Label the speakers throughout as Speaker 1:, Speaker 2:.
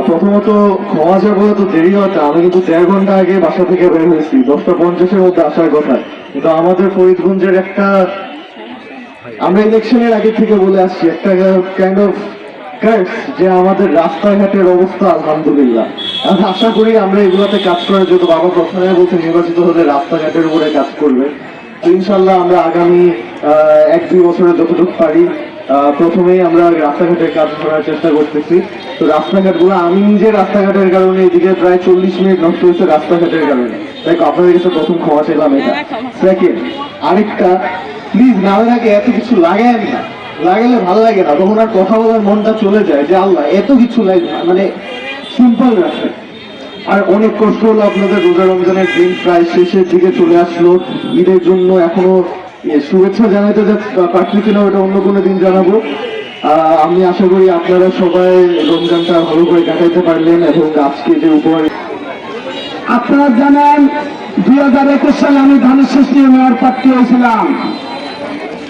Speaker 1: প্রথমত ক্ষমা চাইবো, তো দেরি হতে আমি কিন্তু 1.5 ঘন্টা আগে বাসা থেকে বের হয়েছি, 10:50-এর মধ্যে আসার কথা। কিন্তু আমাদের ফরিদগঞ্জের একটা, আমরা ইলেকশনের আগে থেকে বলে আসছি, একটা কাইন্ড অফ যে আমাদের রাস্তাঘাটের অবস্থা আলহামদুলিল্লাহ। আমি আশা করি আমরা এগুলোতে কাজ করার জন্য, বাবা প্রথমে বলতে নির্বাচিত হলে রাস্তাঘাটের উপরে কাজ করবে, তো ইনশাল্লাহ আমরা আগামী 1-2 বছরে যতটুকু পারি প্রথমেই আমরা রাস্তাঘাটের কাজ করার চেষ্টা করতেছি। তো রাস্তাঘাটগুলো, আমি নিজে রাস্তাঘাটের কারণে এদিকে প্রায় 40 মিনিট নষ্ট হয়েছে রাস্তাঘাটের কারণে, তাই আপনাদের কাছে প্রথম ক্ষমা চাইলাম এটা। সেকেন্ড, আরেকটা, প্লিজ নামের আগে এত কিছু লাগায় না, লাগালে ভালো লাগে না, তখন আর কথা বলার মনটা চলে যায় যে আল্লাহ এত কিছু মানে সিম্পল রাখে। আর অনেক কষ্ট হলো আপনাদের, রোজা রমজানের দিন প্রায় শেষের দিকে চলে আসলো, ঈদের জন্য এখনো শুভেচ্ছা জানাইতে পারছি কিনা ওটা অন্য কোনো দিন জানাবো। আমি আশা করি আপনারা সবাই রমজানটা ভালো করে কাটাইতে পারলেন, এবং আজকে যে উপহার
Speaker 2: আপনারা জানেন 2021 সালে আমি ধানের শেষ নিয়ে মেয়র প্রার্থী হয়েছিলাম,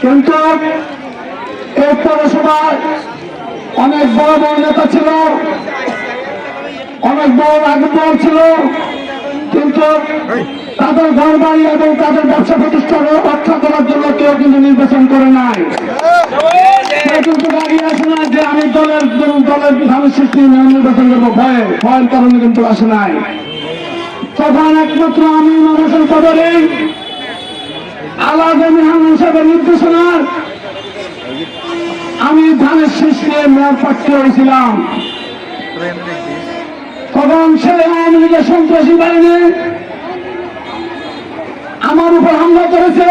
Speaker 2: কিন্তু এই পৌরসভায় অনেক বড় বড় নেতা ছিল, অনেক বড় রাজনীতি ছিল, কিন্তু তাদের ঘর বাড়ি এবং তাদের ব্যবসা প্রতিষ্ঠান রক্ষা করার জন্য কেউ কিন্তু নির্বাচন করে নাই। কেউ কিন্তু দাঁড়িয়ে আসে না যে আমি দলের ধানের শেষ নিয়ে নির্বাচন করবো, ভয়ের কারণে কিন্তু আসে নাই। তখন একমাত্র আমি নবসন পদরে আলাদা মেহমান সাহেবের নির্দেশনার আমি ধানের শেষ নিয়ে মেয়র প্রার্থী হয়েছিলাম। তখন সেই আওয়ামী লীগের সন্ত্রাসী বাহিনী আমার উপর হামলা করেছে,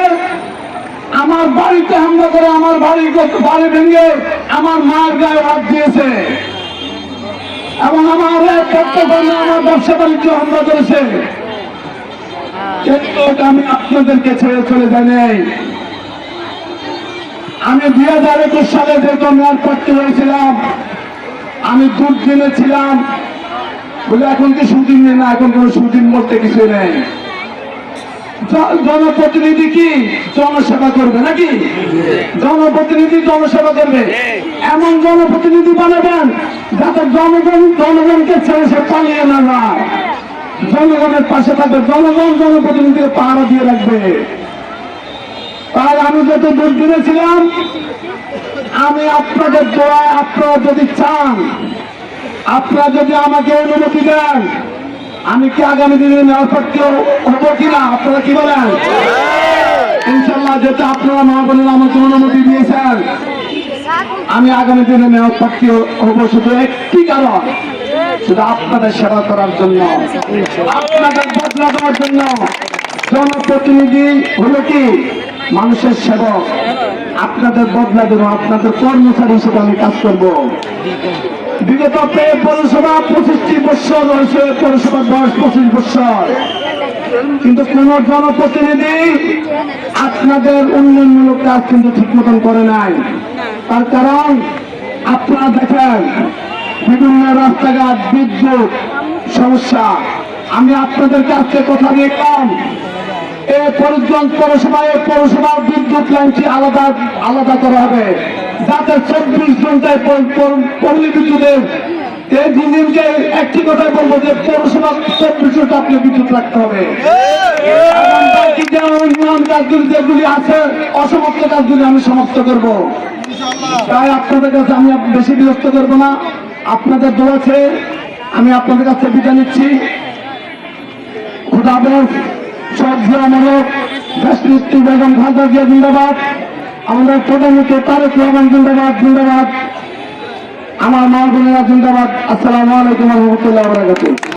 Speaker 2: আমার বাড়িতে হামলা করে আমার বাড়ি ভেঙে আমার মার গায়ে হাত দিয়েছে, এবং আমার আমার ব্যবসা বাণিজ্য হামলা করেছে। আমি আপনাদেরকে ছেড়ে চলে যাই নাই। আমি 2021 সালে যেহেতু মেয়র প্রার্থী হয়েছিলাম, আমি দুর্দিনে ছিলাম বলে এখন কি সুদিন নেই না, এখন কোন সুদিন বলতে কিছু নেই। জনপ্রতিনিধি কি জনসেবা করবে নাকি? জনপ্রতিনিধি জনসেবা করবে, এমন জনপ্রতিনিধি বানাবেন যাতে জনগণকে ছেড়ে সে পালিয়ে না যায়, জনগণের পাশে থাকবে, জনগণ জনপ্রতিনিধিকে পাহারা দিয়ে রাখবে। তাই আমি যত দুর্দিনে ছিলাম, আমি আপনাদের দোয়ায়, আপনারা যদি চান, আপনারা যদি আমাকে অনুমতি দেন, আমি কি আগামী দিনে মেয়র প্রার্থী হবো কিনা? আপনারা কি বলেন? ইনশাল্লাহ, যেটা আপনারা মা বোনেরা আমাকে অনুমতি দিয়েছেন, আমি আগামী দিনে মেয়র প্রার্থী হবো শুধু একটি কারণ, শুধু আপনাদের সেবা করার জন্য, আপনাদের বদলা দেওয়ার জন্য। জনপ্রতিনিধি হলো কি মানুষের সেবক, আপনাদের বদলা দেব, আপনাদের কর্মচারী হিসেবে আমি কাজ করবো। বিগত পৌরসভা 25টি বছর হয়েছে, পৌরসভার বয়স 25 বছর, কিন্তু কোন জনপ্রতিনিধি আপনাদের উন্নয়নমূলক কাজ কিন্তু ঠিক মতন করে নাই। তার কারণ আপনারা দেখেন বিভিন্ন রাস্তাঘাট, বিদ্যুৎ সমস্যা। আমি আপনাদের কাছে কথা দিলাম, এই ফরিদগঞ্জ পৌরসভার বিদ্যুৎ লাইনটি আলাদা করা হবে, যাতে 24 ঘন্টায় পল্লী বিদ্যুতের এই জিনিসকে একটি কথাই বলবো যে পৌরসভা 24 ঘন্টা আপনি বিদ্যুৎ রাখতে হবে। উন্নয়ন কাজগুলি যেগুলি আছে, অসমাপ্ত কাজগুলি আমি সমাপ্ত করব। তাই আপনাদের কাছে আমি বেশি বিরক্ত করবো না, আপনাদের দোয়া আছে, আমি আপনাদের কাছে বিদায় নিচ্ছি। খুদা হাফেজ। দেশনেত্রী বেগম খালেদা জিয়া জিন্দাবাদ, আমাদের প্রধানমন্ত্রী তারেক রহমান জিন্দাবাদ জিন্দাবাদ, আমার মা বোনেরা জিন্দাবাদ। আসসালামু আলাইকুম ওয়া রাহমাতুল্লাহি ওয়া বারাকাতুহু।